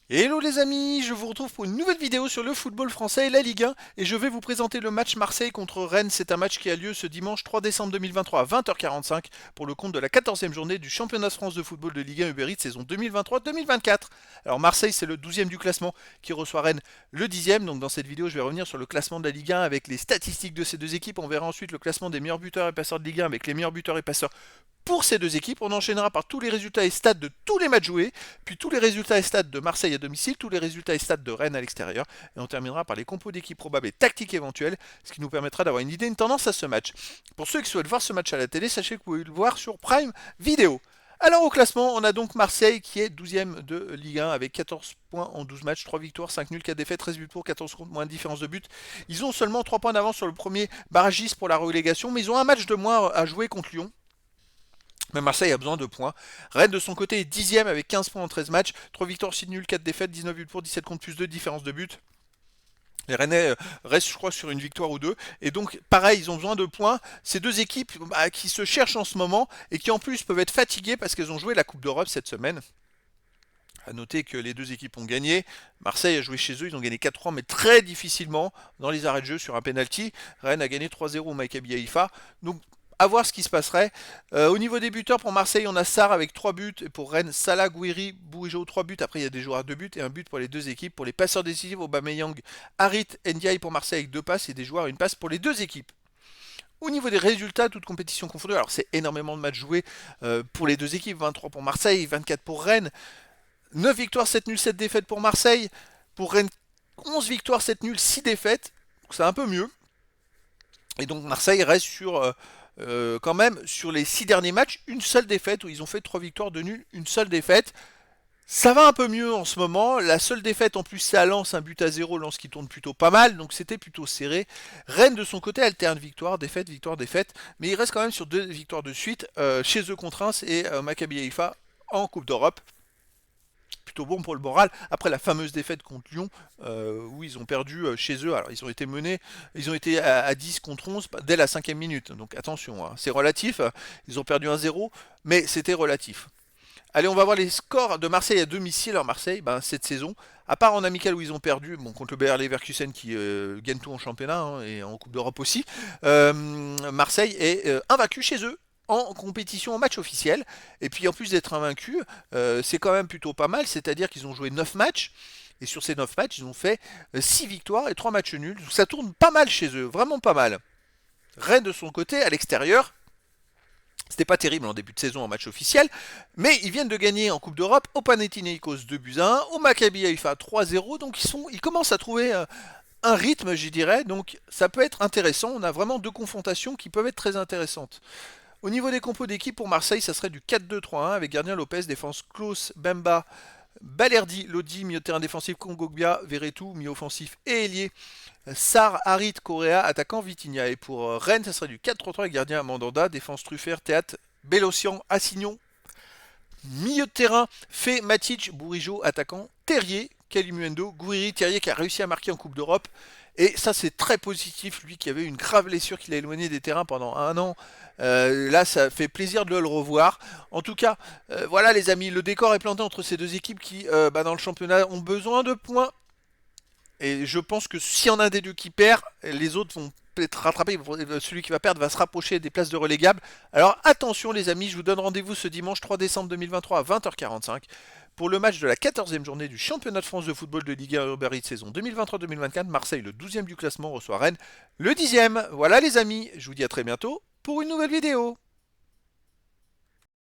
Hello les amis, je vous retrouve pour une nouvelle vidéo sur le football français et la Ligue 1 et je vais vous présenter le match Marseille contre Rennes. C'est un match qui a lieu ce dimanche 3 décembre 2023 à 20h45 pour le compte de la 14e journée du championnat de France de football de Ligue 1 Uber Eats saison 2023-2024. Alors Marseille c'est le 12e du classement qui reçoit Rennes le 10e. Donc dans cette vidéo je vais revenir sur le classement de la Ligue 1 avec les statistiques de ces deux équipes. On verra ensuite le classement des meilleurs buteurs et passeurs de Ligue 1 avec les meilleurs buteurs et passeurs pour ces deux équipes. On enchaînera par tous les résultats et stats de tous les matchs joués, puis tous les résultats et stats de Marseille à domicile, tous les résultats et stats de Rennes à l'extérieur, et on terminera par les compos d'équipes probables et tactiques éventuelles, ce qui nous permettra d'avoir une idée, une tendance à ce match. Pour ceux qui souhaitent voir ce match à la télé, sachez que vous pouvez le voir sur Prime Vidéo. Alors au classement, on a donc Marseille qui est 12e de Ligue 1 avec 14 points en 12 matchs, 3 victoires, 5 nuls, 4 défaites, 13 buts pour, 14 contre, moins de différence de but. Ils ont seulement 3 points d'avance sur le premier barragiste pour la relégation, mais ils ont un match de moins à jouer contre Lyon. Mais Marseille a besoin de points. Rennes de son côté est 10e avec 15 points en 13 matchs, 3 victoires, 6 nuls, 4 défaites, 19 buts pour, 17 contre plus 2 différence de but. Les Rennais restent, je crois, sur une victoire ou deux. Et donc, pareil, ils ont besoin de points. Ces deux équipes qui se cherchent en ce moment et qui en plus peuvent être fatiguées parce qu'elles ont joué la Coupe d'Europe cette semaine. À noter que les deux équipes ont gagné. Marseille a joué chez eux, ils ont gagné 4-3, mais très difficilement dans les arrêts de jeu sur un penalty. Rennes a gagné 3-0 au Maccabi Haïfa. Donc, à voir ce qui se passerait. Au niveau des buteurs, pour Marseille, on a Sarr avec 3 buts. Et pour Rennes, Salah, Gouiri, Bourigeaud, 3 buts. Après, il y a des joueurs à 2 buts et un but pour les deux équipes. Pour les passeurs décisifs, Aubameyang, Harit, Ndiaye pour Marseille avec 2 passes et des joueurs à une passe pour les deux équipes. Au niveau des résultats, toute compétition confondue, alors c'est énormément de matchs joués pour les deux équipes, 23 pour Marseille, 24 pour Rennes. 9 victoires, 7 nuls, 7 défaites pour Marseille. Pour Rennes, 11 victoires, 7 nuls, 6 défaites. Donc c'est un peu mieux. Et donc Marseille reste sur quand même sur les 6 derniers matchs, une seule défaite où ils ont fait 3 victoires de nuls, une seule défaite. Ça va un peu mieux en ce moment. La seule défaite en plus c'est à Lens, un but à 0, Lens qui tourne plutôt pas mal, donc c'était plutôt serré. Rennes de son côté alterne victoire, défaite, victoire, défaite, mais il reste quand même sur 2 victoires de suite chez eux contre Reims et Maccabi Haïfa en Coupe d'Europe. Plutôt bon pour le moral. Après la fameuse défaite contre Lyon, où ils ont perdu chez eux. Alors ils ont été menés, ils ont été à 10 contre 11 dès la 5e minute. Donc attention, hein, c'est relatif. Ils ont perdu 1-0, mais c'était relatif. Allez, on va voir les scores de Marseille à domicile. Alors Marseille, cette saison, à part en amical où ils ont perdu, bon, contre le Bayer Leverkusen qui gagne tout en championnat hein, et en Coupe d'Europe aussi, Marseille est invaincu chez eux en compétition en match officiel. Et puis en plus d'être invaincu, c'est quand même plutôt pas mal, c'est-à-dire qu'ils ont joué 9 matchs. Et sur ces 9 matchs, ils ont fait 6 victoires et 3 matchs nuls. Donc ça tourne pas mal chez eux, vraiment pas mal. Rennes de son côté, à l'extérieur, c'était pas terrible en début de saison en match officiel, mais ils viennent de gagner en Coupe d'Europe au Panathinaikos 2 buts à 1, au Maccabi Haïfa 3-0, donc ils commencent à trouver un rythme, j'y dirais, donc ça peut être intéressant. On a vraiment deux confrontations qui peuvent être très intéressantes. Au niveau des compos d'équipe pour Marseille, ça serait du 4-2-3-1 avec gardien Lopez, défense Klaus, Bemba, Balerdi, Lodi, milieu de terrain défensif Kongogbia, Verretou, milieu offensif et ailier. Sar, Harit, Correa, attaquant Vitinha. Et pour Rennes, ça serait du 4-3-3 avec gardien Mandanda, défense Truffert, Théâtre, Bélocian, Assignon. Milieu de terrain, Fé, Matic, Bourigeau, attaquant, Terrier, Kalimuendo, Gouiri, Terrier qui a réussi à marquer en Coupe d'Europe. Et ça, c'est très positif. Lui qui avait une grave blessure qui l'a éloigné des terrains pendant un an. Là, ça fait plaisir de le revoir. En tout cas, voilà les amis, le décor est planté entre ces deux équipes qui, dans le championnat, ont besoin de points. Et je pense que si on a un des deux qui perd, les autres vont peut-être rattraper. Celui qui va perdre va se rapprocher des places de relégables. Alors attention les amis, je vous donne rendez-vous ce dimanche 3 décembre 2023 à 20h45 pour le match de la 14e journée du championnat de France de football de Ligue 1 Uber Eats saison 2023-2024. Marseille, le 12e du classement, reçoit Rennes, le 10e. Voilà les amis, je vous dis à très bientôt pour une nouvelle vidéo.